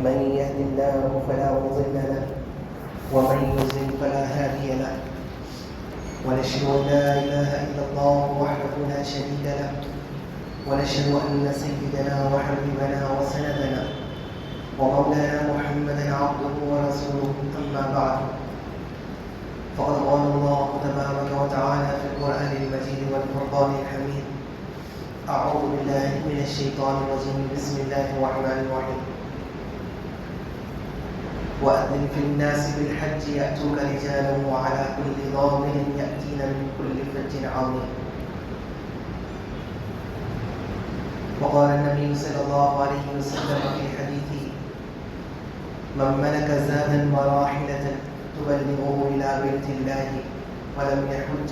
من يهد الله فلا مضل له ومن يضلل فلا هادي له ونشهد أن لا إله إلا الله وحده لا شريك له ونشهد أن سيدنا وحبيبنا وسندنا ومولانا محمدا عبده ورسوله أما بعد فقد قال الله تبارك وتعالى في القرآن المجيد والفرقان الحميد أعوذ بالله من الشيطان الرجيم بسم الله الرحمن الرحيم وأذن في الناس بالحج يأتوك رجالا وعلى كل ضامر يأتين من كل فج عظيم. وقال النبي صلى الله عليه وسلم في حديثه من ملك زادا وراحلة تبلغه إلى بيت الله ولم يحج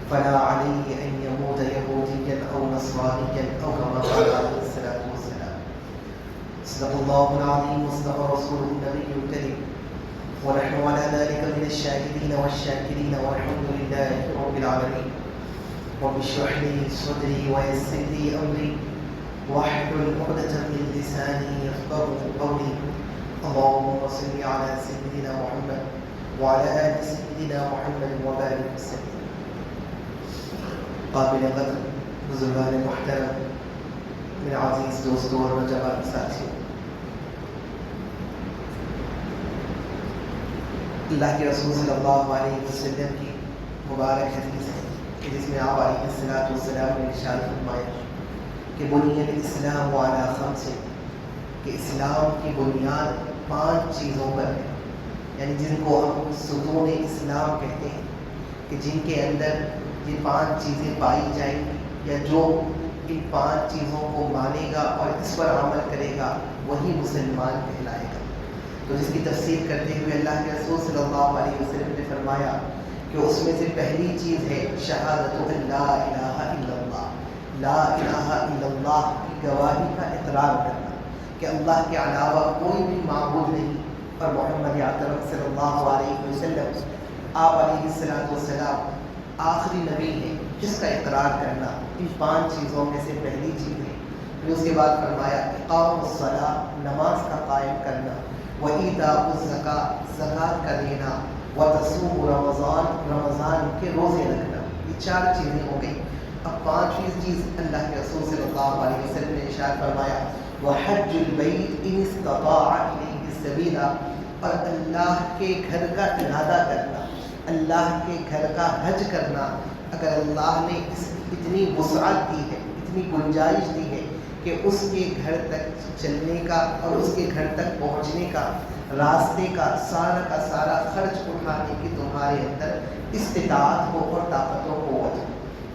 فلا عليه أن يموت يهوديا أو نصرانيا أو كما قال عليه الصلاة والسلام. صدق الله العظيم وصدق رسوله النبي الكريم ونحن على ذلك من الشاهدين والشاكرين والحمد لله رب العالمين. رب اشرح لي صدري ويسر لي أمري واحلل عقدة من لساني يفقهوا قولي. اللهم صل على سيدنا محمد وعلى آل سيدنا محمد وبارك وسلم. قابل قدر بزرگان محترم میرے عزیز دوستوں اور نوجوان ساتھیوں، اللہ کے رسول صلی اللہ علیہ وسلم کی مبارک حدیث ہے کہ جس میں آپ علیہ الصلوۃ والسلام نے ارشاد فرمایا کہ بنی الاسلام علی خمس، کہ اسلام کی بنیاد 5 چیزوں پر ہے، یعنی جن کو ہم ستون اسلام کہتے ہیں، کہ جن کے اندر یہ 5 چیزیں پائی جائیں گی یا جو ان 5 چیزوں کو مانے گا اور اس پر عمل کرے گا وہی مسلمان کہلائے گا. تو جس کی تفسیر کرتے ہوئے اللہ کے رسول صلی اللہ علیہ وسلم نے فرمایا کہ اس میں سے پہلی چیز ہے شہادت لا الہ الا اللہ، لا الہ الا اللہ کی گواہی کا اقرار کرنا کہ اللہ کے علاوہ کوئی بھی معبود نہیں اور محمد اکرم صلی اللہ علیہ وسلم آپ علیہ السلام آخری نبی ہے، جس کا اقرار کرنا ان 5 چیزوں میں سے پہلی چیز ہے. پھر اس کے بعد فرمایا اقام الصلاۃ، نماز کا قائم کرنا، وایتاء الزکاۃ، زکوٰۃ کا دینا، وتصوم رمضان، رمضان کے روزے رکھنا. یہ 4 چیزیں ہو گئی. اب 5ویں چیز اللہ کے رسول صلی اللہ علیہ وسلم نے ارشاد فرمایا وحج البیت ان استطاع الیہ سبیلا، اور اللہ کے گھر کا ارادہ کرنا، اللہ کے گھر کا حج کرنا. اگر اللہ نے اتنی وسعت دی ہے، اتنی گنجائش دی ہے کہ اس کے گھر تک چلنے کا اور اس کے گھر تک پہنچنے کا راستے کا سارا خرچ اٹھانے کی تمہارے اندر استطاعت ہو اور طاقت و قوت ہو.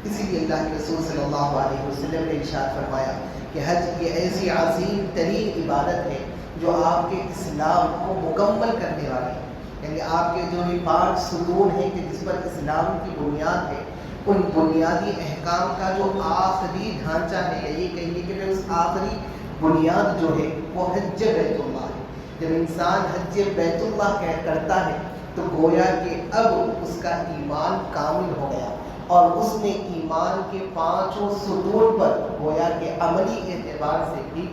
اسی لیے اللہ کے رسول صلی اللہ علیہ وسلم نے ارشاد فرمایا کہ حج یہ ایسی عظیم ترین عبادت ہے جو آپ کے اسلام کو مکمل کرنے والی ہے. یعنی آپ کے جو یہ 5 ستون ہیں کہ جس پر اسلام کی بنیاد ہے، ان بنیادی احکام کا جو آخری ڈھانچہ ہے، یہ کہیے کہ اس آخری بنیاد جو ہے وہ حج بیت اللہ ہے. جب انسان حج بیت اللہ کرتا ہے تو گویا کہ اب اس کا ایمان کامل ہو گیا اور اس نے ایمان کے 5 ستون پر گویا کہ عملی اعتبار سے بھی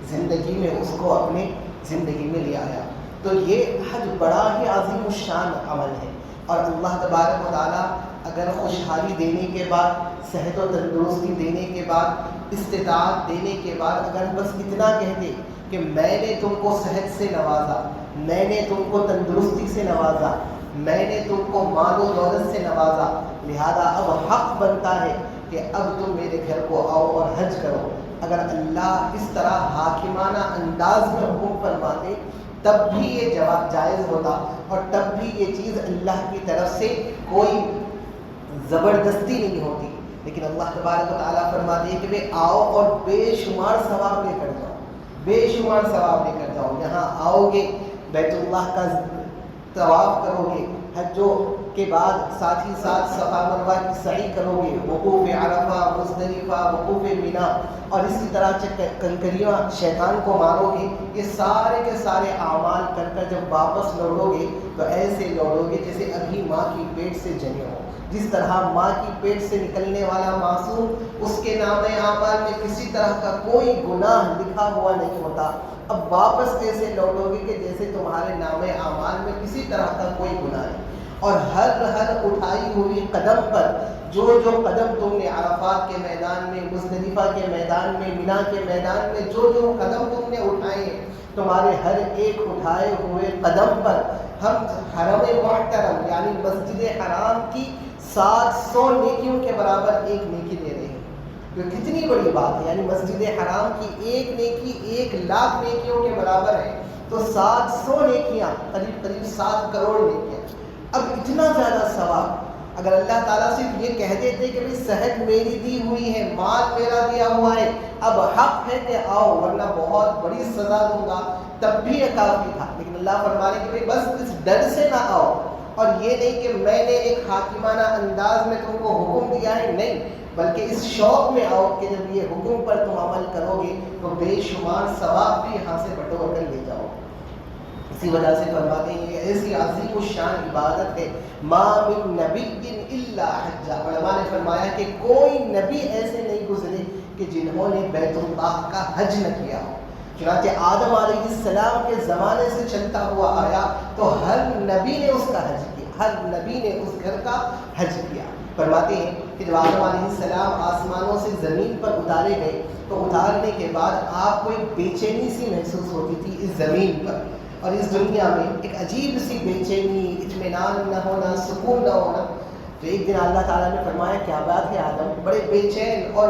زندگی میں اس کو اپنے زندگی میں لے آیا. تو یہ حج بڑا ہی عظیم الشان عمل ہے. اور اللہ تبارک و تعالیٰ اگر خوشحالی دینے کے بعد، صحت و تندرستی دینے کے بعد، استطاعت دینے کے بعد اگر بس اتنا کہہ دے کہ میں نے تم کو صحت سے نوازا، میں نے تم کو تندرستی سے نوازا، میں نے تم کو مال و دولت سے نوازا، لہذا اب حق بنتا ہے کہ اب تم میرے گھر کو آؤ اور حج کرو. اگر اللہ اس طرح حاکمانہ انداز میں حکم فرماتے تب بھی یہ جواب جائز ہوتا اور تب بھی یہ چیز اللہ کی طرف سے کوئی زبردستی نہیں ہوتی. لیکن اللہ تبارک و تعالیٰ فرماتے ہیں کہ آؤ اور بے شمار ثواب لے کر جاؤ، بے شمار ثواب لے کر جاؤ. یہاں آؤ گے، بیت اللہ کا طواف کرو گے، حجوں کے بعد ساتھ ہی ساتھ صفا مروہ کی سعی کرو گے، وقوف عرفہ، مزدلفہ، وقوف مینا، اور اسی طرح کنکریاں شیطان کو مارو گے. یہ سارے کے سارے اعمال کر کر جب واپس لوٹو گے تو ایسے لوٹو گے جیسے ابھی ماں کی پیٹ سے جنے ہو. جس طرح ماں کی پیٹ سے نکلنے والا معصوم، اس کے نام اعمال میں کسی طرح کا کوئی گناہ لکھا ہوا نہیں ہوتا، اب واپس ایسے لوٹو گے کہ جیسے تمہارے نام اعمال میں کسی طرح کا کوئی گناہ نہیں. اور ہر اٹھائی ہوئی قدم پر جو قدم تم نے عرفات کے میدان میں، مزدلفہ کے میدان میں، مینا کے میدان میں جو قدم تم نے اٹھائے ہیں، تمہارے ہر ایک اٹھائے ہوئے قدم پر ہم حرم محترم یعنی مسجد حرام کی 700 نیکیوں کے برابر ایک نیکی دے رہے ہیں. تو کتنی بڑی بات ہے، یعنی مسجد حرام کی ایک نیکی 1,00,000 نیکیوں کے برابر ہے. تو 700 نیکیاں قریب 7 کروڑ نیکیاں. اب اتنا زیادہ ثواب اگر اللہ تعالیٰ صرف یہ کہہ دیتے کہ صحت میری دی ہوئی ہے، مال میرا دیا ہوا ہے، اب حق ہے کہ آؤ ورنہ بہت بڑی سزا دوں گا، تب بھی یہ کافی تھا. لیکن اللہ فرمانے کہ بس اس ڈر سے نہ آؤ، اور یہ نہیں کہ میں نے ایک حاکمانہ انداز میں تم کو حکم دیا ہے، نہیں، بلکہ اس شوق میں آؤ کہ جب یہ حکم پر تم عمل کرو گے تو بے شمار ثواب بھی یہاں سے بٹور کر لے جاؤ. اسی وجہ سے فرماتے ہیں یہ ایسی عظیم الشان عبادت ہے. ما من نبی الا حج. علماء نے فرمایا کہ کوئی نبی ایسے نہیں گزرے کہ جنہوں نے بیت اللہ کا حج نہ کیا ہو. چنانچہ آدم علیہ السلام کے زمانے سے چلتا ہوا آیا تو ہر نبی نے اس کا حج کیا، ہر نبی نے اس گھر کا حج کیا. فرماتے ہیں کہ جب آدم علیہ السلام آسمانوں سے زمین پر اتارے گئے تو اتارنے کے بعد آپ کو ایک بے چینی سی محسوس ہوتی تھی اس زمین پر اور اس دنیا میں، ایک عجیب سی بے چینی، اطمینان نہ ہونا، سکون نہ ہونا. تو ایک دن اللہ تعالیٰ نے فرمایا کیا بات ہے آدم، بڑے بے چین اور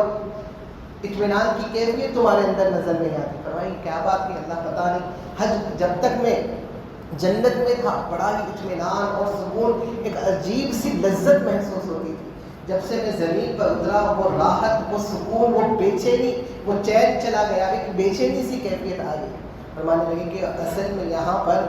اطمینان کی کیفیت تمہارے اندر نظر نہیں آتی. فرمایا کیا بات ہے اللہ پتہ نہیں. حج جب تک میں جنت میں تھا بڑا ہی اطمینان اور سکون، ایک عجیب سی لذت محسوس ہوتی تھی. جب سے میں زمین پر اترا وہ راحت، وہ سکون، وہ بے چینی، وہ چین چلا گیا، ایک بے چینی سی کیفیت آ گئی. فرمانے لگے کہ اصل میں یہاں پر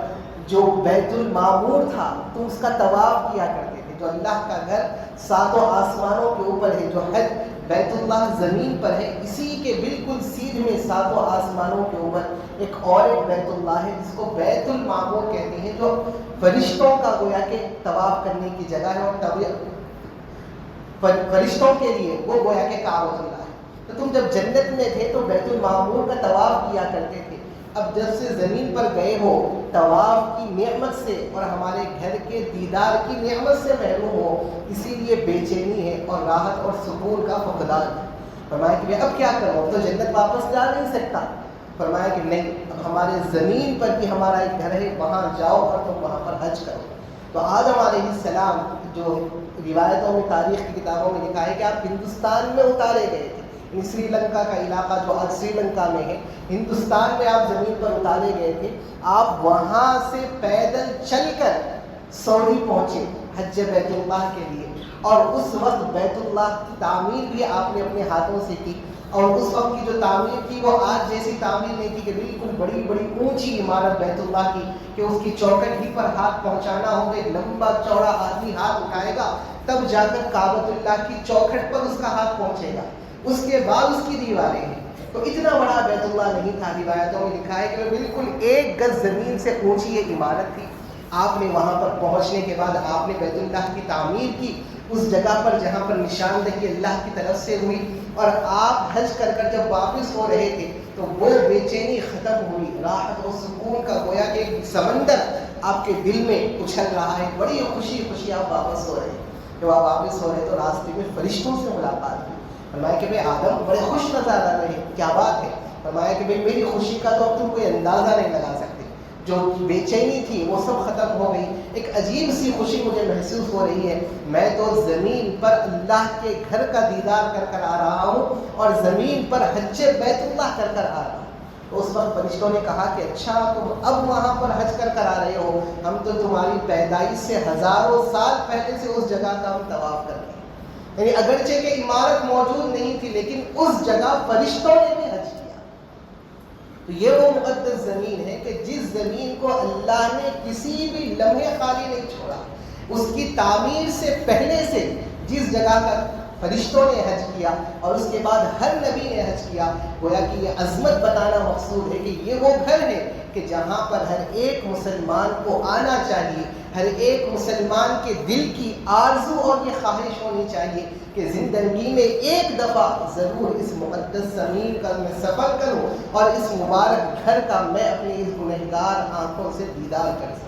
جو بیت المعمور تھا تم اس کا طواف کیا کرتے تھے، جو اللہ کا گھر 7 آسمانوں کے اوپر ہے، جو حج بیت اللہ زمین پر ہے، اسی کے بالکل سیدھ میں 7 آسمانوں کے اوپر ایک اور ایک بیت اللہ ہے جس کو بیت المعمور کہتے ہیں، جو فرشتوں کا گویا کہ طواف کرنے کی جگہ ہے، اور فرشتوں کے لیے وہ گویا کہ کعبۃ اللہ ہے. تو تم جب جنت میں تھے تو بیت المعمور کا طواف کیا کرتے تھے. اب جب سے زمین پر گئے ہو طواف کی نعمت سے اور ہمارے گھر کے دیدار کی نعمت سے محروم ہو، اسی لیے بے چینی ہے اور راحت اور سکون کا فقدان ہے. فرمایا کہ اب کیا کروں، تو جنت واپس جا نہیں سکتا. فرمایا کہ نہیں، اب ہمارے زمین پر بھی ہمارا ایک گھر ہے، وہاں جاؤ اور تم وہاں پر حج کرو. تو آدم علیہ السلام، جو روایتوں میں تاریخ کی کتابوں میں لکھا ہے کہ آپ ہندوستان میں اتارے گئے تھے. سری لنکا کا علاقہ جو آج سری لنکا میں ہے، ہندوستان میں آپ زمین پر اتارے گئے تھے. آپ وہاں سے پیدل چل کر سعودی پہنچے حج بیت اللہ کے لیے، اور اس وقت بیت اللہ کی تعمیر بھی آپ نے اپنے ہاتھوں سے کی. اور اس وقت کی جو تعمیر تھی وہ آج جیسی تعمیر نہیں تھی کہ بالکل بڑی بڑی اونچی عمارت بیت اللہ کی کہ اس کی چوکٹ ہی پر ہاتھ پہنچانا ہوگا. ایک لمبا چوڑا آدمی ہاتھ اٹھائے گا تب جا کر کعبۃ اللہ کی چوکھٹ پر اس کا ہاتھ پہنچے گا، اس کے بعد اس کی دیواریں ہیں. تو اتنا بڑا بیت اللہ نہیں تھا. روایتوں میں لکھا ہے کہ بالکل 1 گز زمین سے اونچی یہ عمارت تھی. آپ نے وہاں پر پہنچنے کے بعد آپ نے بیت اللہ کی تعمیر کی اس جگہ پر جہاں پر نشاندہی اللہ کی طرف سے ہوئی، اور آپ حج کر کر جب واپس ہو رہے تھے تو وہ بے چینی ختم ہوئی. راحت و سکون کا گویا کہ ایک سمندر آپ کے دل میں اچھل رہا ہے. بڑی خوشی آپ واپس ہو رہے ہیں. جب آپ واپس ہو رہے تو راستے میں فرشتوں سے ملاقات ہوئی. فرمایا کہ بھائی آدم بڑے خوش نظر آ رہے ہیں، کیا بات ہے؟ فرمایا کہ بھائی میری خوشی کا تو اب تم کوئی اندازہ نہیں لگا سکتے. جو بے چینی تھی وہ سب ختم ہو گئی. ایک عجیب سی خوشی مجھے محسوس ہو رہی ہے. میں تو زمین پر اللہ کے گھر کا دیدار کر کر آ رہا ہوں اور زمین پر حج بیت اللہ کر کر آ رہا ہوں. تو اس وقت فرشتوں نے کہا کہ اچھا تم اب وہاں پر حج کر کر آ رہے ہو، ہم تو تمہاری پیدائش سے ہزاروں سال پہلے سے اس جگہ کا ہم طواف کر رہے ہیں. یعنی اگرچہ کہ عمارت موجود نہیں تھی لیکن اس جگہ فرشتوں نے بھی حج کیا. تو یہ وہ مقدس زمین ہے کہ جس زمین کو اللہ نے کسی بھی لمحے خالی نہیں چھوڑا. اس کی تعمیر سے پہلے سے جس جگہ کا فرشتوں نے حج کیا اور اس کے بعد ہر نبی نے حج کیا، گویا کہ یہ عظمت بتانا مقصود ہے کہ یہ وہ گھر ہے کہ جہاں پر ہر ایک مسلمان کو آنا چاہیے، ہر ایک مسلمان کے دل کی آرزو اور یہ خواہش ہونی چاہیے کہ زندگی میں ایک دفعہ ضرور اس مقدس زمین کا میں سفر کروں اور اس مبارک گھر کا میں اپنی اس گنہگار آنکھوں سے دیدار کر سکوں۔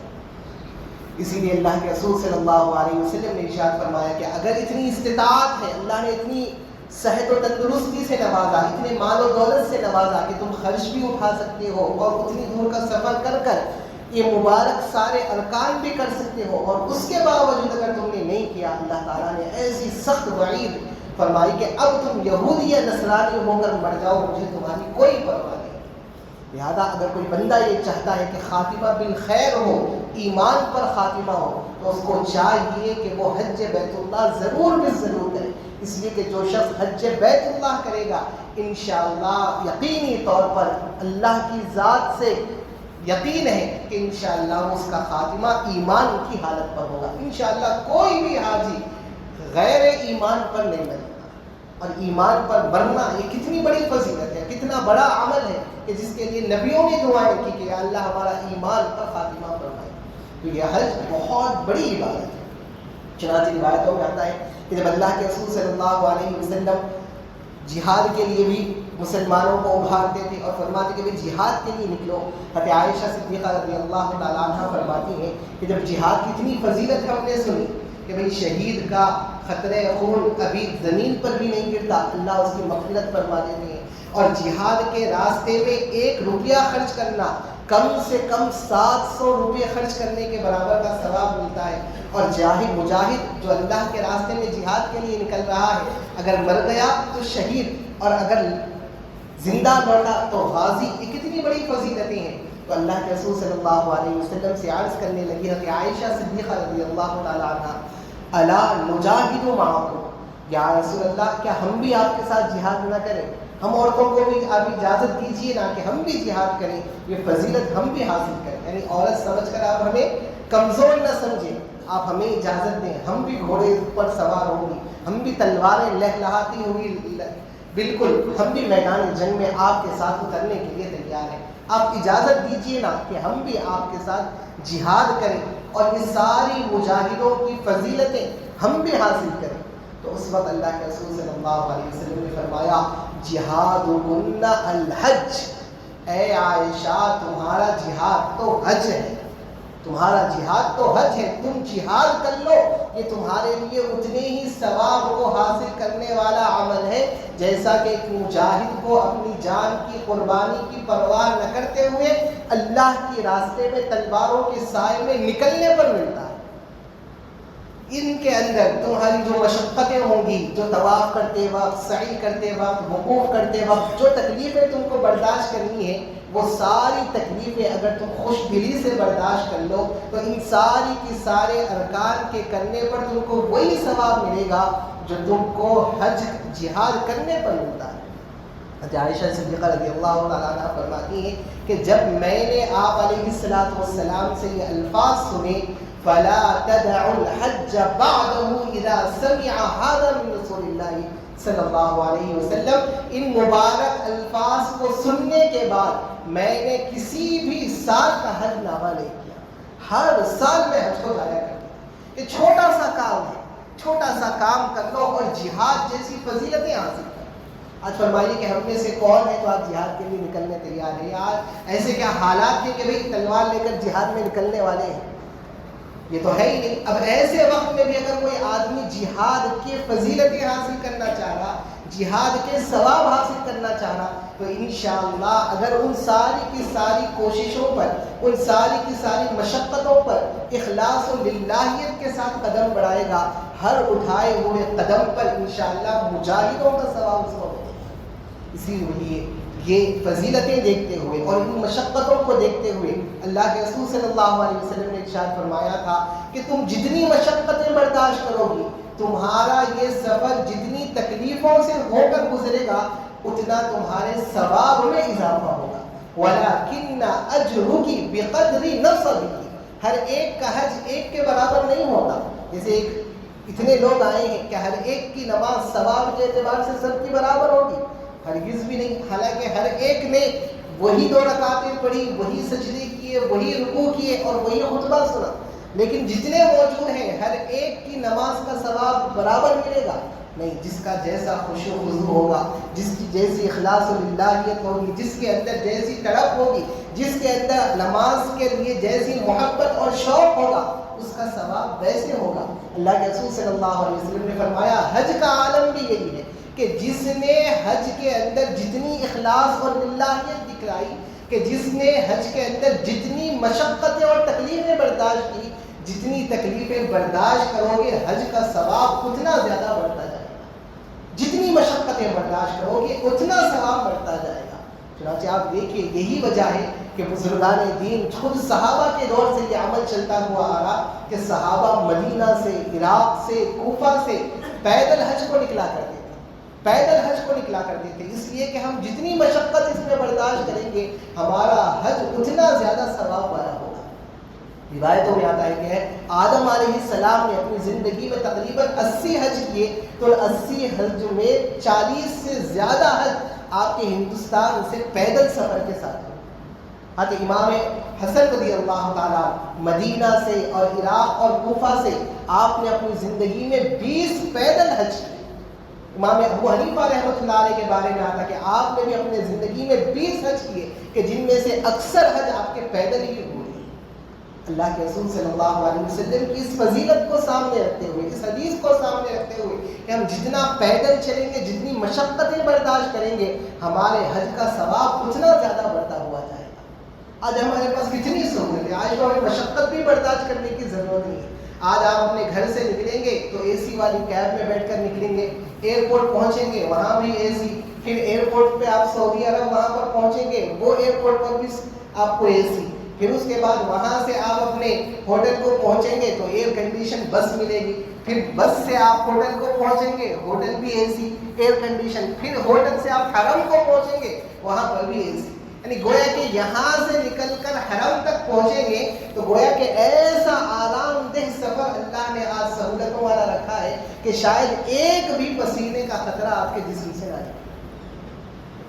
اسی لیے اللہ کے رسول صلی اللہ علیہ وسلم نے ارشاد فرمایا کہ اگر اتنی استطاعت ہے، اللہ نے اتنی صحت و تندرستی سے نوازا، اتنے مال و دولت سے نوازا کہ تم خرچ بھی اٹھا سکتے ہو اور اتنی دور کا سفر کر کر یہ مبارک سارے ارکان بھی کر سکتے ہو، اور اس کے باوجود اگر تم نے نہیں کیا، اللہ تعالیٰ نے ایسی سخت وعید فرمائی کہ اب تم یہودی یا نصرانی ہو کر مر جاؤ، مجھے تمہاری کوئی پرواہ نہیں۔ لہذا اگر کوئی بندہ یہ چاہتا ہے کہ خاتمہ بالخیر ہو، ایمان پر خاتمہ ہو، تو اس کو چاہیے کہ وہ حج بیت اللہ ضرور بھی ضرور کرے، اس لیے کہ جو شخص حج بیت اللہ کرے گا انشاءاللہ یقینی طور پر اللہ کی ذات سے یقین ہے کہ انشاءاللہ اس کا خاتمہ ایمان کی حالت پر ہوگا۔ انشاءاللہ کوئی بھی حاجی غیر ایمان پر نہیں مرے، اور ایمان پر مرنا یہ کتنی بڑی فضیلت ہے، کتنا بڑا عمل ہے کہ جس کے لیے نبیوں نے دعائیں کی کہ اللہ ہمارا ایمان پر خاتمہ فرمائے۔ تو یہ حج بہت بڑی عبادت ہے۔ چنانچہ روایتوں میں آتا ہے کہ جب اللہ کے رسول صلی اللہ علیہ وسلم جہاد کے لیے بھی مسلمانوں کو ابھارتے تھے اور فرماتے کہ بھئی جہاد کے لیے نکلو، حضرت عائشہ صدیقہ رضی اللہ تعالیٰ عنہ فرماتی ہیں کہ جب جہاد کی اتنی فضیلت ہم نے سنی کہ بھئی شہید کا خطرے خون ابھی زمین پر بھی نہیں گرتا، اللہ اس کی مغفرت فرما دیتے ہیں، اور جہاد کے راستے میں 1 روپیہ خرچ کرنا کم سے کم 700 روپے خرچ کرنے کے برابر کا ثواب ملتا ہے، اور مجاہد جو اللہ کے راستے میں جہاد کے لیے نکل رہا ہے اگر مر گیا تو شہید، اور اگر زندہ لوٹا تو غازی، یہ کتنی بڑی فضیلتیں ہیں۔ تو اللہ کے رسول صلی اللہ علیہ وسلم سے عرض کرنے لگی حضرت عائشہ صدیقہ رضی اللہ تعالیٰ عنہ، الا نجاہد معکم، یا رسول اللہ کیا ہم بھی آپ کے ساتھ جہاد نہ کریں؟ ہم عورتوں کو بھی آپ اجازت دیجیے نا کہ ہم بھی جہاد کریں، یہ فضیلت ہم بھی حاصل کریں، یعنی عورت سمجھ کر آپ ہمیں کمزور نہ سمجھیں، آپ ہمیں اجازت دیں، ہم بھی گھوڑے پر سوار ہوں گی، ہم بھی تلواریں لہلہاتی ہوئی، بالکل ہم بھی میدان جنگ میں آپ کے ساتھ اترنے کے لیے تیار ہیں، آپ اجازت دیجیے نا کہ ہم بھی آپ کے ساتھ جہاد کریں اور یہ ساری مجاہدوں کی فضیلتیں ہم بھی حاصل کریں۔ تو اس وقت اللہ کے رسول صلی اللہ علیہ وسلم نے فرمایا جہادکن الحج، اے عائشہ تمہارا جہاد تو حج ہے، تمہارا جہاد تو حج ہے، تم جہاد کر لو، یہ تمہارے لیے اتنے ہی ثواب کو حاصل کرنے والا عمل ہے جیسا کہ ایک مجاہد کو اپنی جان کی قربانی کی پرواہ نہ کرتے ہوئے اللہ کے راستے میں تلواروں کے سائے میں نکلنے پر ملتا ہے۔ ان کے اندر تمہاری جو مشقتیں ہوں گی، جو طواف کرتے وقت، سعی کرتے وقت، وقوف کرتے وقت جو تکلیفیں تم کو برداشت کرنی ہے، وہ ساری تکلیفیں اگر تم خوش دلی سے برداشت کر لو تو ان ساری کی سارے ارکان کے کرنے پر تم کو وہی ثواب ملے گا جو تم کو حج جہاد کرنے پر ملتا ہے۔ حضرت عائشہ صدیقہ رضی اللہ تعالیٰ عنہ فرماتی ہیں کہ جب میں نے آپ علیہ السلام سے یہ الفاظ سنے، فلا تدع الحج بعده اذا سمع هذا من رسول اللہ صلی اللہ علیہ وسلم، ان مبارک الفاظ کو سننے کے بعد میں نے کسی بھی سال کا حج نامہ نہیں کیا، ہر سال میں حج کو جایا کرتا ہوں۔ یہ چھوٹا سا کام ہے، چھوٹا سا کام کر لو اور جہاد جیسی فضیلتیں حاصل کرو۔ آج فرمائیے کہ ہم میں سے کون ہے تو آج جہاد کے لیے نکلنے تیار ہے؟ آج ایسے کیا حالات ہیں کہ بھئی تلوار لے کر جہاد میں نکلنے والے ہیں؟ یہ تو ہے ہی نہیں۔ اب ایسے وقت میں بھی اگر کوئی آدمی جہاد کے فضیلتیں حاصل کرنا چاہ رہا، جہاد کے ثواب حاصل کرنا چاہ رہا، تو انشاءاللہ اگر ان ساری کی ساری کوششوں پر، ان ساری کی ساری مشقتوں پر اخلاص و للہیت کے ساتھ قدم بڑھائے گا، ہر اٹھائے ہوئے قدم پر انشاءاللہ مجاہدوں کا ثواب اس کو ملے گا۔ اسی لیے یہ فضیلتیں دیکھتے ہوئے اور ان مشقتوں کو دیکھتے ہوئے اللہ کے رسول صلی اللہ علیہ وسلم نے ارشاد فرمایا تھا کہ تم جتنی مشقتیں برداشت کرو گی، تمہارا یہ سفر جتنی تکلیفوں سے ہو کر گزرے گا اتنا تمہارے ثواب میں اضافہ ہوگا۔ وَلَكِنَّ أَجْرُكِ بِقَدْرِ نَصَبِكِ، ہر ایک کا حج ایک کے برابر نہیں ہوتا۔ جیسے اتنے لوگ آئے ہیں کہ ہر ایک کی نماز ثواب کے اعتبار سے سب کی برابر ہوگی؟ ہرگز بھی نہیں۔ حالانکہ ہر ایک نے وہی 2 رکعتیں پڑھی، وہی سجدے کیے، وہی رکوع کیے اور وہی خطبہ سنا، لیکن جتنے موجود ہیں ہر ایک کی نماز کا ثواب برابر ملے گا؟ نہیں، جس کا جیسا خشوع و خضوع ہوگا، جس کی جیسی اخلاص و للہیت ہوگی، جس کے اندر جیسی تڑپ ہوگی، جس کے اندر نماز کے لیے جیسی محبت اور شوق ہوگا، اس کا ثواب ویسے ہوگا۔ اللہ کے رسول صلی اللہ علیہ وسلم نے فرمایا حج کا عالم بھی یہی ہے کہ جس نے حج کے اندر جتنی اخلاص اور للہیت دکھلائی، کہ جس نے حج کے اندر جتنی مشقتیں اور تکلیفیں برداشت کی، جتنی تکلیفیں برداشت کرو گے حج کا ثواب اتنا زیادہ بڑھتا جائے گا، جتنی مشقتیں برداشت کرو گے اتنا ثواب بڑھتا جائے گا۔ چنانچہ آپ دیکھیے یہی وجہ ہے کہ بزرگان دین خود صحابہ کے دور سے یہ عمل چلتا ہوا آ رہا کہ صحابہ مدینہ سے، عراق سے، کوفہ سے پیدل حج کو نکلا کرتے تھے، پیدل حج کو نکلا کرتے تھے، اس لیے کہ ہم جتنی مشقت اس میں برداشت کریں گے ہمارا حج اتنا زیادہ ثواب والا ہوگا۔ روایتوں میں آتا ہے کہ آدم علیہ السلام نے اپنی زندگی میں تقریباً 80 حج کیے، تو 80 حج میں 40 سے زیادہ حج آپ کے ہندوستان سے پیدل سفر کے ساتھ ہوئے۔ حضرت امام حسن رضی اللہ تعالیٰ مدینہ سے اور عراق اور کوفہ سے آپ نے اپنی زندگی میں 20 پیدل حج کیے۔ امام ابو حنیفہ رحمۃ اللہ علیہ کے بارے میں آتا کہ آپ نے بھی اپنے زندگی میں 20 حج کیے، کہ جن میں سے اکثر حج آپ کے پیدل ہی ہوئے۔ اللہ کے رسول صلی اللہ علیہ وسلم کی اس فضیلت کو سامنے رکھتے ہوئے، اس حدیث کو سامنے رکھتے ہوئے کہ ہم جتنا پیدل چلیں گے، جتنی مشقتیں برداشت کریں گے، ہمارے حج کا ثواب اتنا زیادہ بڑھتا ہوا جائے گا۔ آج ہمارے پاس کتنی سہولت ہے، آج تو ہمیں مشقت بھی برداشت کرنے کی ضرورت نہیں ہے۔ آج آپ اپنے گھر سے نکلیں گے تو اے سی والی کیب میں بیٹھ کر نکلیں گے، ایئرپورٹ پہنچیں گے وہاں بھی اے سی، پھر ایئرپورٹ پہ آپ سعودی عرب وہاں پر پہنچیں گے، وہ ایئرپورٹ پر بھی آپ کو اے سی، پھر اس کے بعد وہاں سے آپ اپنے ہوٹل کو پہنچیں گے تو ایئر کنڈیشن بس ملے گی، پھر بس سے آپ ہوٹل کو پہنچیں گے، ہوٹل بھی اے سی، ایئر کنڈیشن، پھر ہوٹل سے آپ حرم کو پہنچیں گے وہاں پر بھی اے سی۔ یعنی گویا کہ یہاں سے نکل کر حرم تک پہنچیں گے تو گویا کہ ایسا آرام دہ سفر اللہ نے آج سہولتوں والا رکھا ہے کہ شاید ایک بھی پسینے کا خطرہ آپ کے جسم سے نہ جائے۔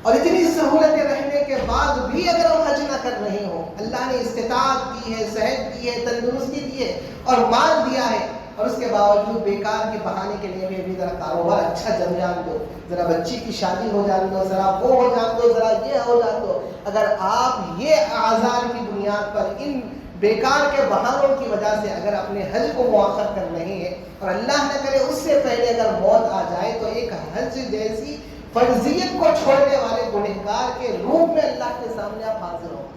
اور اتنی سہولتیں رہنے کے بعد بھی اگر ہم حج نہ کر رہے ہوں، اللہ نے استطاعت دی ہے، صحت دی ہے، تندرستی دی ہے اور مال دیا ہے، اور اس کے باوجود بیکار کے بہانے کے لیے بھی ذرا کاروبار اچھا جم جان دو، ذرا بچی کی شادی ہو جان دو، ذرا وہ ہو جان دو، ذرا یہ ہو جان دو، اگر آپ یہ اعذار کی بنیاد پر ان بیکار کے بہانوں کی وجہ سے اگر اپنے حج کو مؤخر کر رہے ہیں، اور اللہ نہ کرے اس سے پہلے اگر موت آ جائے تو ایک حج جیسی فرضیت کو چھوڑنے والے گنہگار کے روپ میں اللہ کے سامنے آپ حاضر ہوں۔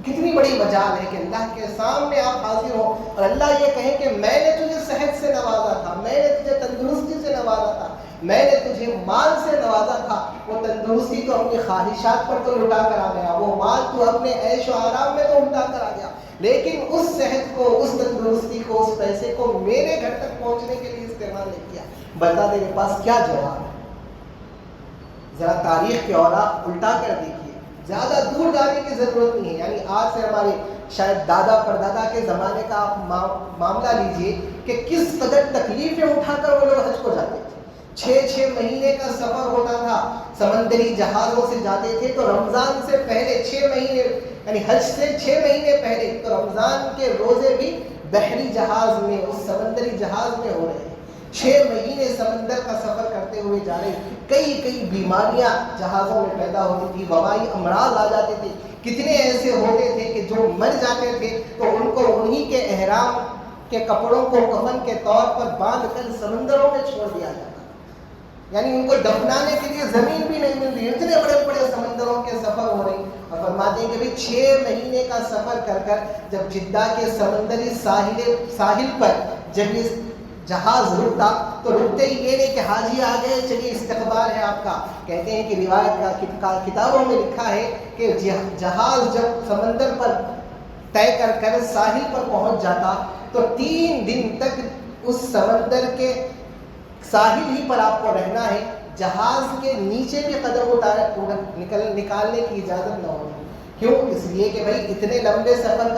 کتنی بڑی مجال ہے کہ اللہ کے سامنے آپ حاضر ہو اور اللہ یہ کہے کہ میں نے تجھے صحت سے نوازا تھا، میں نے تجھے تندرستی سے نوازا تھا، میں نے تجھے مال سے نوازا تھا۔ وہ تندرستی تو اپنی خواہشات پر تو لٹا کر آ گیا، وہ مال تو اپنے عیش و آرام میں تو لٹا کر آ گیا، لیکن اس صحت کو، اس تندرستی کو، اس پیسے کو میرے گھر تک پہنچنے کے لیے استعمال نہیں کیا۔ بتا تیرے پاس کیا جواب ہے؟ ذرا تاریخ کے اوراق الٹا کر دیکھیے، زیادہ دور جانے کی ضرورت نہیں ہے۔ یعنی آج سے ہمارے شاید دادا پردادا کے زمانے کا آپ معاملہ لیجئے کہ کس قدر تکلیفیں اٹھا کر وہ لوگ حج کو جاتے تھے۔ 6 مہینے کا سفر ہوتا تھا، سمندری جہازوں سے جاتے تھے، تو رمضان سے پہلے 6 مہینے، یعنی حج سے 6 مہینے پہلے تو رمضان کے روزے بھی بحری جہاز میں، اس سمندری جہاز میں ہو رہے ہیں۔ 6 مہینے سمندر کا سفر کرتے ہوئے جا رہے ہیں، کئی بیماریاں جہازوں میں پیدا ہوتی تھی، وبائی امراض آ جاتے تھے، کتنے ایسے ہوتے تھے کہ جو مر جاتے تھے تو ان کو انہی کے احرام کے کپڑوں کو کفن کے طور پر باندھ کر سمندروں میں چھوڑ دیا جاتا، یعنی ان کو دفنانے کے لیے زمین بھی نہیں مل رہی، اتنے بڑے بڑے سمندروں کے سفر ہو رہے ہیں۔ اور فرماتے ہیں کہ بھائی 6 مہینے کا سفر کر کر جب جدہ کے سمندری ساحل پر جب یہ جہاز رکتا تو رکتے ہی یہ نہیں کہ حاجی آ گئے چلیے استقبال ہے آپ کا۔ کہتے ہیں کہ روایت کا کتابوں میں لکھا ہے کہ جہاز جب سمندر پر طے کر ساحل پر پہنچ جاتا تو 3 دن تک اس سمندر کے ساحل ہی پر آپ کو رہنا ہے، جہاز کے نیچے بھی قدم نکالنے کی اجازت نہ ہوگی۔ کیوں؟ اس لیے کہ بھائی اتنے لمبے سفر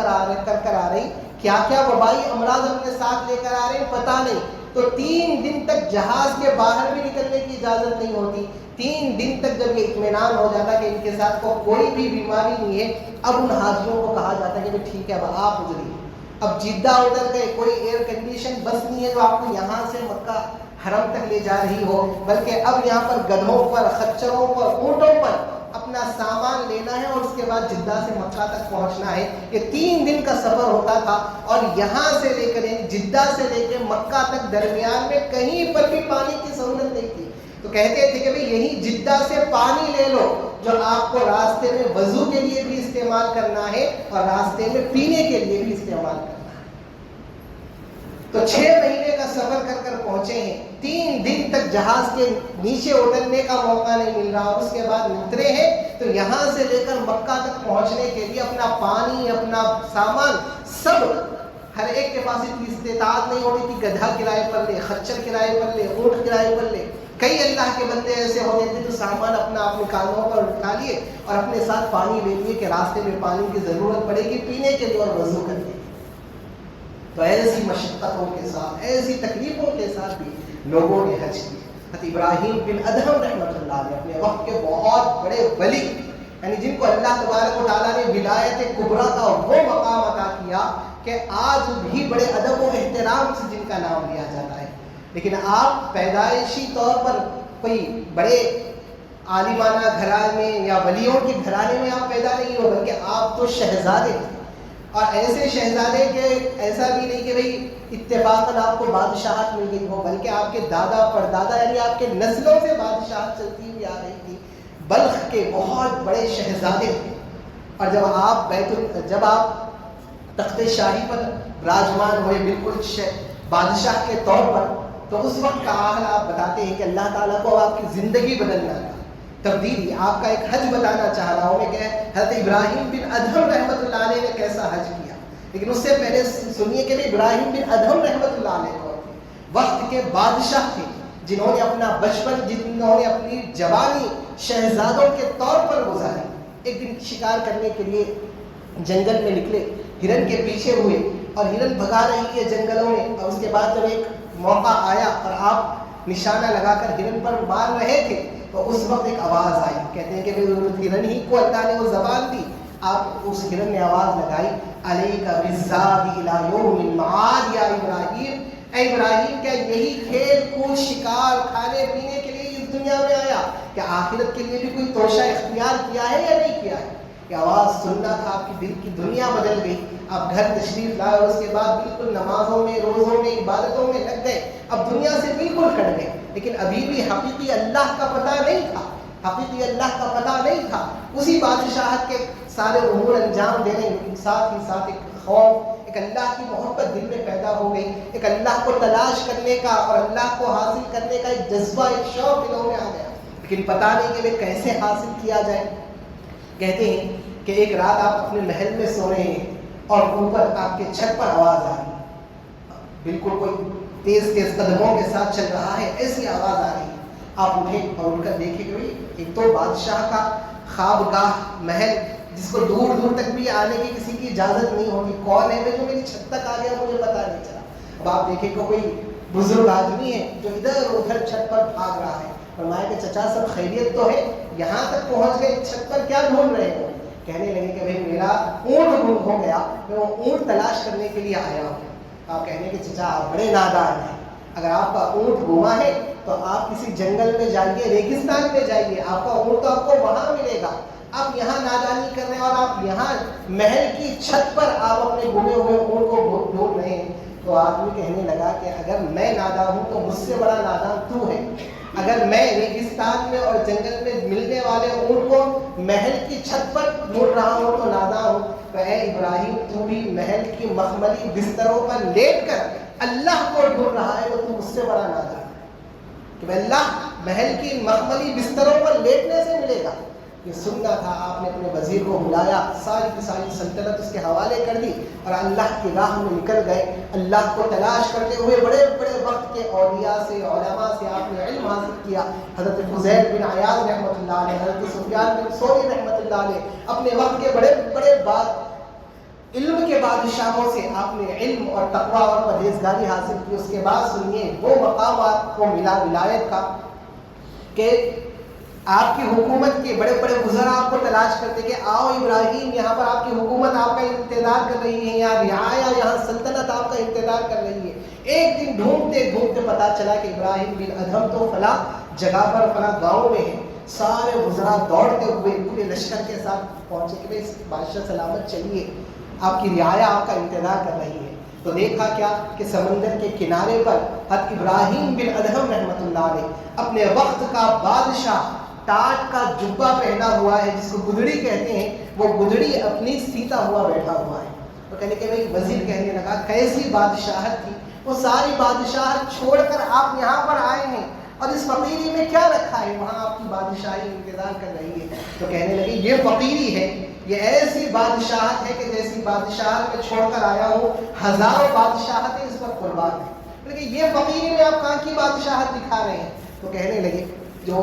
کر کر آ رہی، کیا وبائی امراض اپنے ساتھ لے کر آ رہے ہیں پتہ نہیں، تو 3 دن تک جہاز کے باہر بھی نکلنے کی اجازت نہیں ہوتی. 3 دن تک جب یہ اطمینان ہو جاتا کہ ان کے ساتھ کوئی بھی بیماری نہیں ہے, اب ان حاجیوں کو کہا جاتا ہے کہ ٹھیک ہے اب آپ گزریے. اب جدہ اتر گئے, کوئی ایئر کنڈیشن بس نہیں ہے جو آپ کو یہاں سے مکہ حرم تک لے جا رہی ہو, بلکہ اب یہاں پر گدھوں پر, خچروں پر, اونٹوں پر اپنا سامان لینا ہے اور اس کے بعد جدہ سے مکہ تک پہنچنا ہے. یہ 3 دن کا سفر ہوتا تھا اور یہاں سے لے کر جدہ سے لے کے مکہ تک درمیان میں کہیں پر بھی پانی کی سہولت نہیں تھی. تو کہتے تھے کہ بھئی یہی جدہ سے پانی لے لو جو آپ کو راستے میں وضو کے لیے بھی استعمال کرنا ہے اور راستے میں پینے کے لیے بھی استعمال کرنا ہے. تو 6 مہینے کا سفر کر کر پہنچے ہیں. 3 دن تک جہاز کے نیچے اترنے کا موقع نہیں مل رہا, اور اس کے بعد اترے ہیں تو یہاں سے لے کر مکہ تک پہنچنے کے لیے اپنا پانی, اپنا سامان سب, ہر ایک کے پاس اتنی استطاعت نہیں ہوتی تھی. گدھا کرائے پر لے, خچر کرائے پر لے, اونٹ کرائے پر لے. کئی اللہ کے بندے ایسے ہوتے تھے جو سامان اپنے کانوں پر اٹھا لیے اور اپنے ساتھ پانی لے لیے کہ راستے میں پانی کی ضرورت پڑے گی پینے کے لیے اور وضو کرنے کے لیے. تو ایسی مشقتوں کے ساتھ, ایسی تکلیفوں کے ساتھ بھی لوگوں نے حج کیا. حضرت ابراہیم بن ادہم رحمۃ اللہ علیہ اپنے وقت کے بہت بڑے ولی, یعنی جن کو اللہ تبارک و تعالیٰ نے ولایت کبریٰ کا وہ مقام عطا کیا کہ آج بھی بڑے ادب و احترام سے جن کا نام لیا جاتا ہے. لیکن آپ پیدائشی طور پر کوئی بڑے عالمانہ گھرانے یا ولیوں کے گھرانے میں آپ پیدا نہیں ہو, بلکہ آپ تو شہزادے تھے. اور ایسے شہزادے کے ایسا بھی نہیں کہ بھئی اتفاقاً آپ کو بادشاہت مل گئی ہو, بلکہ آپ کے دادا پردادا یعنی آپ کے نسلوں سے بادشاہت چلتی ہوئی آ رہی تھی. بلخ کے بہت بڑے شہزادے تھے. اور جب آپ تخت شاہی پر براجمان ہوئے بالکل بادشاہ کے طور پر, تو اس وقت کا حال آپ بتاتے ہیں کہ اللہ تعالیٰ کو آپ کی زندگی بدلنا تھا, تبدیلی. آپ کا ایک حج بتانا چاہ رہا ہوں میں کہ حضرت ابراہیم بن ادہم رحمۃ اللہ علیہ نے کیسا حج کیا. لیکن اس سے پہلے سنیے کہ ابراہیم بن ادہم رحمۃ اللہ علیہ وقت کے بادشاہ تھے, جنہوں نے اپنا بچپن, جنہوں نے اپنی جوانی شہزادوں کے طور پر گزاری. ایک دن شکار کرنے کے لیے جنگل میں نکلے, ہرن کے پیچھے ہوئے اور ہرن بھگا رہی ہے جنگلوں میں, اور اس کے بعد جب ایک موقع آیا اور آپ نشانہ لگا کر ہرن پر مار رہے تھے تو اس وقت ایک آواز آئی. کہتے ہیں کہ ہرن ہی کو اللہ نے وہ زبان دی. آپ اس ہرن نے آواز لگائی, علیک بالزاد الی یوم المعاد یا ابراہیم, اے ابراہیم کیا یہی کھیل کود شکار کھانے پینے کے لیے اس دنیا میں آیا, کیا آخرت کے لیے بھی کوئی توشہ اختیار کیا ہے یا نہیں کیا ہے. یہ آواز سننا تھا, آپ کی دل کی دنیا بدل گئی. آپ گھر تشریف لائے اور اس کے بعد بالکل نمازوں میں, روزوں میں, عبادتوں میں لگ گئے. اب دنیا سے بالکل کٹ گئے, لیکن ابھی بھی حقیقی اللہ کا پتہ نہیں تھا, حقیقی اللہ کا پتہ نہیں تھا. اسی بادشاہت کے سارے امور انجام دینے, ساتھ ہی ساتھ ایک خوف, ایک اللہ کی محبت دل میں پیدا ہو گئی. ایک اللہ کو تلاش کرنے کا اور اللہ کو حاصل کرنے کا ایک جذبہ, ایک شوق دلوں میں آ گیا. لیکن پتہ نہیں کہ وہ کیسے حاصل کیا جائے. کہتے ہیں کہ ایک رات آپ اپنے محل میں سو رہے ہیں اور اوپر آپ کے چھت پر آواز آ رہی, بالکل کوئی تیز تیز قدموں کے ساتھ چل رہا ہے, ایسی آواز آ رہی ہے. آپ اٹھیں اور اٹھ کر دیکھیں کہ ایک تو بادشاہ کا خوابگاہ محل, جس کو دور دور تک بھی آنے کی کسی کی اجازت نہیں ہوتی. کون ہے جو میری چھت تک آ گیا مجھے پتا نہیں چلا. اب آپ دیکھیں کہ کوئی بزرگ آدمی ہے جو ادھر ادھر چھت پر بھاگ رہا ہے. فرمایا کہ چچا سب خیریت تو ہے, یہاں تک پہنچ گئے, چھت پر کیا ڈھونڈ رہے ہو. کہنے لگے کہ بھائی میرا اونٹ گم ہو گیا, میں وہ اونٹ تلاش کرنے کے لیے آیا ہوں. آپ کہنے کہ چچا آپ بڑے نادان ہیں, اگر آپ کا اونٹ گما ہے تو آپ کسی جنگل میں جائیے, ریگستان میں جائیے, آپ کا اونٹ تو آپ کو وہاں ملے گا. آپ یہاں نادانی کر رہے ہیں اور آپ یہاں محل کی چھت پر آپ اپنے گمے ہوئے اونٹ کو ڈھونڈ رہے ہیں. تو آدمی کہنے لگا کہ اگر میں نادان ہوں تو مجھ سے بڑا نادان تو ہے. اگر میں ریگستان میں اور جنگل میں ملنے والے اونٹ کو محل کی چھت پر ڈھونڈ رہا ہوں تو نادان ہوں. تو اے ابراہیم تو بھی محل کی مخملی بستروں پر لیٹ کر اللہ کو ڈھونڈ رہا ہے تو مجھ سے بڑا نادان ہے. کہ اللہ محل کی مخملی بستروں پر لیٹنے سے ملے گا. یہ سننا تھا. آپ نے اپنے وزیر کو بلایا, ساری کی ساری سلطنت اس کے حوالے کر دی اور اللہ کی راہ میں نکل گئے. اللہ کو تلاش کرتے ہوئے بڑے بڑے وقت کے اولیاء سے, علماء سے آپ نے علم حاصل کیا. حضرت فضیل بن عیاض رحمۃ اللہ علیہ, حضرت سفیان بن ثوری رحمۃ اللہ علیہ, اپنے وقت کے بڑے بڑے علم کے بادشاہوں سے آپ نے علم اور تقوی اور پرہیزگاری حاصل کی. اس کے بعد سنیے وہ مقام آپ کو ملا ولایت کا کہ آپ کی حکومت کے بڑے بڑے وزراء آپ کو تلاش کرتے کہ آؤ ابراہیم، یہاں پر آپ کی حکومت آپ کا انتظار کر رہی ہے، یہاں رعایا، یہاں سلطنت آپ کا انتظار کر رہی ہے. ایک دن ڈھونڈتے ڈھونڈتے پتا چلا کہ ابراہیم بن ادھم تو فلاں جگہ پر فلاں گاؤں میں ہے. سارے وزراء دوڑتے ہوئے پورے لشکر کے ساتھ پہنچے کہ بھائی بادشاہ سلامت چلیے، آپ کی رعایا آپ کا انتظار کر رہی ہے. تو دیکھا کیا کہ سمندر کے کنارے پر حضرت ابراہیم بن ادھم رحمۃ اللہ علیہ اپنے وقت کا بادشاہ ٹاٹ کا جبہ پہنا ہوا ہے جس کو گدڑی کہتے ہیں، وہ گدڑی اپنی سیتا ہوا بیٹھا ہوا ہے. تو کہنے کہ ایک وزیر کہنے لگا کیسی بادشاہت تھی، وہ ساری بادشاہت چھوڑ کر آپ یہاں پر آئے ہیں اور اس فقیری میں کیا رکھا ہے، وہاں آپ کی بادشاہی انتظار کر رہی ہے. تو کہنے لگے یہ فقیری ہے، یہ ایسی بادشاہت ہے کہ جیسی بادشاہت میں چھوڑ کر آیا ہوں ہزاروں بادشاہتیں اس پر قربان ہیں. لیکن یہ فقیری میں آپ کہاں کی بادشاہت دکھا رہے ہیں. تو کہنے لگے جو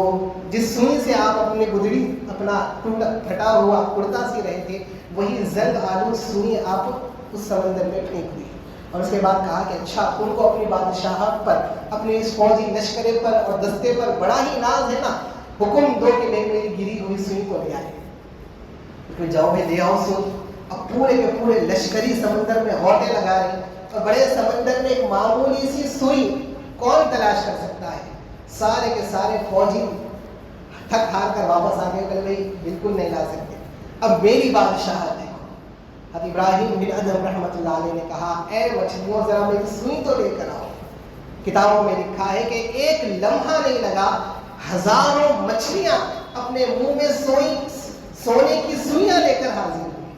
جس سوئی سے آپ اپنے گدڑی اپنا پھٹا ہوا کرتا سی رہے تھے، وہی زنگ آلود سوئی آپ اس سمندر میں پھینک دی. اور اس کے بعد کہا کہ اچھا ان کو اپنی بادشاہت پر، اپنے اس فوجی لشکرے پر اور دستے پر بڑا ہی ناز ہے نا، حکم دو کہ میری گری ہوئی سوئی کو لے آئے. پھر جاؤ میں لے آؤ سوئی. اب پورے کے پورے لشکری سمندر میں ہوٹے لگا رہے اور بڑے سمندر میں ایک معمولی سی سوئی کون تلاش کر سکتا ہے. سارے کے سارے فوجی تھک ہار کر واپس آ گئے کہ بھائی بالکل نہیں لا سکتے، اب میری بادشاہت ہے. حضرت ابراہیم بن ادھم رحمۃ اللہ علیہ نے کہا اے مچھلیوں ذرا میری سوئی تو لے کر آؤ. کتابوں میں لکھا ہے کہ ایک لمحہ نہیں لگا، ہزاروں مچھلیاں اپنے منہ میں سونے کی سوئیاں لے کر حاضر ہوئی.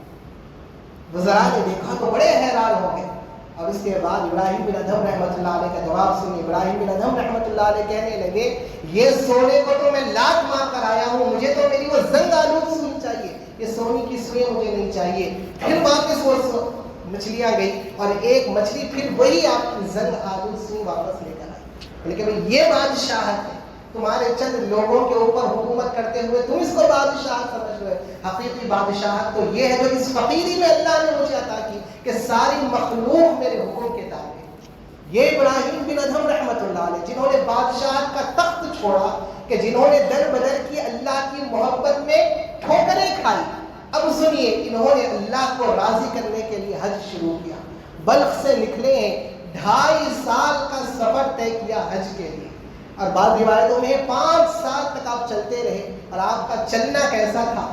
وزراء نے دیکھا تو بڑے حیران ہو گئے. اور اس کے بعد ابراہیم بن ادھم رحمۃ اللہ علیہ کا جواب سنیے. ابراہیم بن ادھم رحمۃ اللہ علیہ کہنے لگے یہ سونے کو تو میں لاکھ مار کر آیا ہوں، مجھے تو میری وہ زنگ آلود سوئی چاہیے، یہ سونے کی سوئی مجھے نہیں چاہیے. پھر واپس وہ مچھلیاں گئی اور ایک مچھلی پھر وہی آپ کی زنگ آلود سوئی واپس لے کر آئی. لیکن یہ بادشاہت ہے، تمہارے چند لوگوں کے اوپر حکومت کرتے ہوئے تم اس کو بادشاہت سمجھ رہے. حقیقی بادشاہت تو یہ ہے جو اس فقیری میں اللہ نے مجھے عطا کی کہ ساری مخلوق میرے حکم کے تابع. یہ ابراہیم بن ادھم رحمۃ اللہ علیہ جنہوں نے بادشاہت کا تخت چھوڑا، کہ جنہوں نے در بدر کی اللہ کی محبت میں ٹھوکریں کھائی. اب سنیے انہوں نے اللہ کو راضی کرنے کے لیے حج شروع کیا. بلخ سے نکلے ہیں، 2.5 سال کا سفر طے کیا حج کے لیے. اور بعض روایتوں میں 5 سال تک آپ چلتے رہے. اور آپ کا چلنا کیسا تھا؟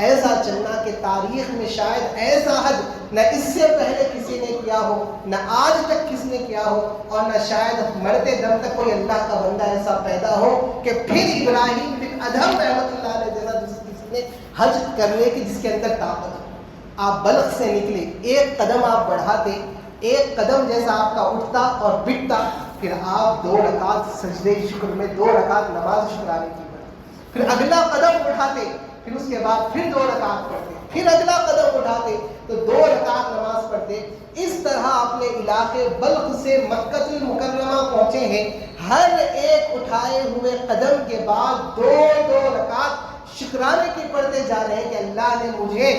ایسا چلنا کہ تاریخ میں شاید ایسا حج نہ اس سے پہلے کسی نے کیا ہو، نہ آج تک کس نے کیا ہو، اور نہ شاید مرتے دم تک کوئی اللہ کا بندہ ایسا پیدا ہو کہ پھر ابراہیم بن ادھم رحمۃ اللہ علیہ جیسا جس نے حج کرنے کی جس کے اندر طاقت ہو. آپ بلخ سے نکلے، ایک قدم آپ بڑھاتے، ایک قدم جیسا آپ کا اٹھتا اور بٹتا، پھر آپ 2 رکعت سجدے شکر میں 2 رکعت نماز شکرانے کی پڑھتے، پھر اگلا قدم اٹھاتے، پھر اس کے بعد پھر 2 رکعت پڑھتے، پھر اگلا قدم اٹھاتے تو 2 رکعت نماز پڑھتے. اس طرح اپنے علاقے بلخ سے مکہ المکرمہ پہنچے ہیں. ہر ایک اٹھائے ہوئے قدم کے بعد 2 رکعت شکرانے کی پڑھتے جا رہے ہیں کہ اللہ نے مجھے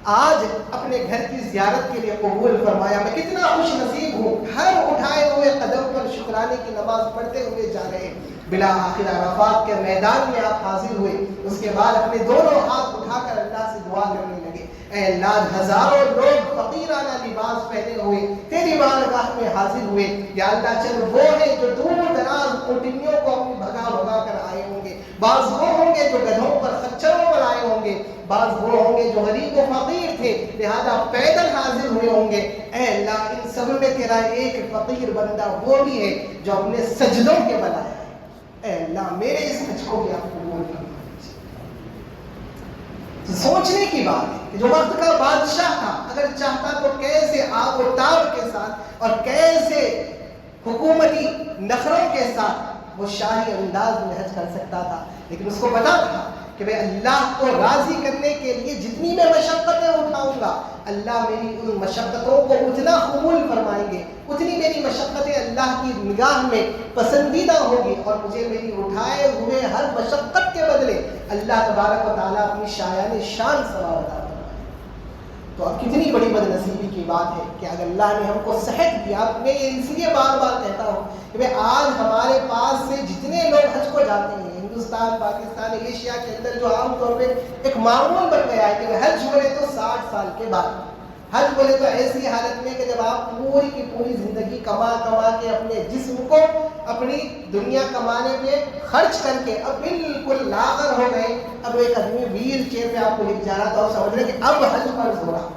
آج اپنے گھر کی زیارت کے لیے قبول فرمایا، میں کتنا خوش نصیب ہوں. ہر اٹھائے ہوئے قدم پر شکرانے کی نماز پڑھتے ہوئے جا رہے ہیں. بلا آخر عرفات کے میدان میں آپ حاضر ہوئے. اس کے بعد اپنے دونوں ہاتھ اٹھا کر اللہ سے دعا کرنے لگے، اے اللہ ہزاروں لوگ فقیرانہ لباس پہنے ہوئے تیری بارگاہ میں حاضر ہوئے. یا اللہ چل وہ ہیں جو دور دراز اونٹنیوں کو اپنی بھگا بھگا کر آئے ہوں گے، بعض وہ ہوں گے جو گدھوں پر خچروں پر آئے ہوں گے، بعض وہ ہوں گے جو غریب و فقیر تھے لہذا پیدل حاضر ہوئے ہوں گے. اے اللہ ان سب میں تیرا ایک فقیر بندہ وہ بھی ہے جو اپنے سجدوں کے بل آیا ہے. اے اللہ میرے اس حج کو بھی آپ قبول فرما. سوچنے کی بات ہے کہ جو وقت کا بادشاہ تھا اگر چاہتا تو کیسے آب و تاب کے ساتھ اور کیسے حکومتی نخروں کے ساتھ وہ شاہی انداز میں حج کر سکتا تھا. لیکن اس کو پتا تھا کہ میں اللہ کو راضی کرنے کے لیے جتنی میں مشقتیں اٹھاؤں گا اللہ میری ان مشقتوں کو اتنا قبول فرمائیں گے، اتنی میری مشقتیں اللہ کی نگاہ میں پسندیدہ ہوگی اور مجھے میری اٹھائے ہوئے ہر مشقت کے بدلے اللہ تبارک و تعالیٰ اپنی شایان شان ثواب عطا فرمائے. تو اب کتنی بڑی بد نصیبی کی بات ہے کہ اگر اللہ نے ہم کو صحت دیا. میں اس لیے بار بار کہتا ہوں کہ آج ہمارے پاس سے جتنے لوگ حج کو جاتے ہیں ہندوستان، پاکستان، ایشیا کے اندر، جو عام طور پہ ایک معمول بن گیا ہے کہ حج بولے تو 60 سال کے بعد. حج بولے تو ایسی حالت میں کہ جب آپ پوری کی پوری زندگی کما کے اپنے جسم کو اپنی دنیا کمانے پہ خرچ کر کے اب بالکل لاغر ہو گئے. اب ایک آدمی ویل چیئر پہ آپ کو لے جا رہا تھا اور سمجھ رہے کہ اب حج فرض ہو رہا،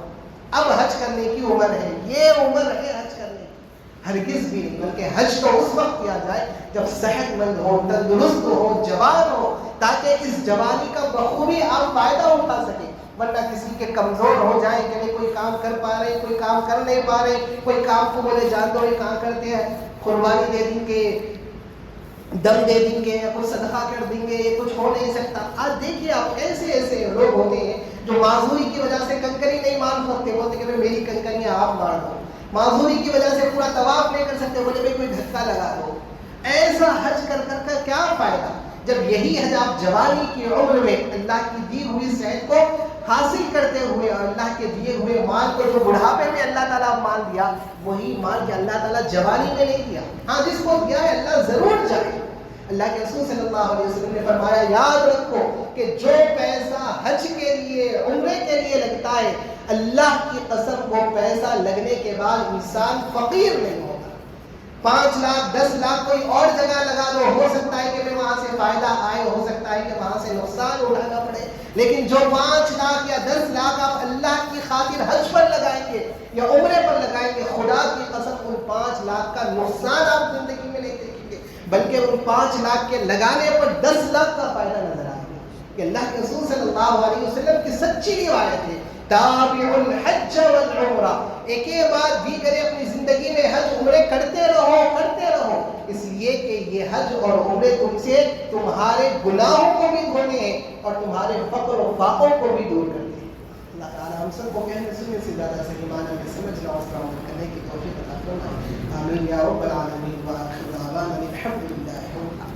اب حج کرنے کی عمر ہے. یہ عمر ہے حج کرنے کی؟ ہرگز بھی نہیں. بلکہ حج تو اس وقت کیا جائے جب صحت مند ہو، تندرست ہو، جوان ہو، تاکہ اس جوانی کا بخوبی آپ فائدہ اٹھا سکیں. ورنہ کسی کے کمزور ہو جائیں کہ نہیں کوئی کام کر پا رہے، کوئی کام کر نہیں پا رہے، کوئی کام کو بولے جان دو یہ کہاں کرتے ہیں، قربانی دے دیں گے، دم دے دیں گے، یا کچھ صدقہ کر دیں گے، یہ کچھ ہو نہیں سکتا. آج دیکھیے آپ ایسے لوگ ہوتے ہیں جو معذوری کی وجہ سے کنکری نہیں مار سکتے، بولتے کہ میری کنکریاں آپ مار دو. معذوری کی وجہ سے پورا طواف نہیں کر سکتے، بولے بھائی کوئی دھکا لگا دو. ایسا حج کر کیا فائدہ جب یہی حج آپ جوانی کی عمر میں اللہ کی دی ہوئی صحت کو حاصل کرتے ہوئے اور اللہ کے دیے ہوئے مال کو جو بڑھاپے میں اللہ تعالیٰ مال دیا، وہی مال کہ اللہ تعالیٰ جوانی میں نہیں دیا. ہاں جس کو دیا ہے اللہ ضرور چاہے. اللہ کے رسول صلی اللہ علیہ وسلم نے فرمایا یاد رکھو کہ جو پیسہ حج کے لیے، عمرے کے لیے لگتا ہے، اللہ کی قسم وہ پیسہ لگنے کے بعد انسان فقیر نہیں ہوگا. 5 لاکھ 10 لاکھ کوئی اور جگہ لگا دو، ہو سکتا ہے کہ وہاں سے فائدہ آئے، ہو سکتا ہے کہ وہاں سے نقصان اٹھانا پڑے. لیکن جو 5 لاکھ یا 10 لاکھ آپ اللہ کی خاطر حج پر لگائیں گے یا عمرے پر لگائیں گے، خدا کی قسم ان 5 لاکھ کا نقصان آپ زندگی میں نہیں دیکھیں گے، بلکہ ان 5 لاکھ کے لگانے پر 10 لاکھ کا فائدہ نظر آئے گا. کہ اللہ کے رسول صلی اللہ علیہ وسلم کی سچی روایت ہے، تابعوا الحج والعمرہ، ایک کے بعد دیگر اپنی زندگی میں حج عمرے کرتے رہو، اس لیے کہ یہ حج اور عمرے تم سے تمہارے گناہوں کو بھی دھونے ہیں اور تمہارے فقر و فاقوں کو بھی دور کرتے ہیں. اللہ تعالیٰ ہم سب کو کہنے سننے سے زیادہ صحیح معنی میں سمجھنا اور اس پر عمل کرنے کی توفیق عطا فرمائے. آمین یا رب العالمین. وآخر دعوانا الحمد للہ رب العالمین.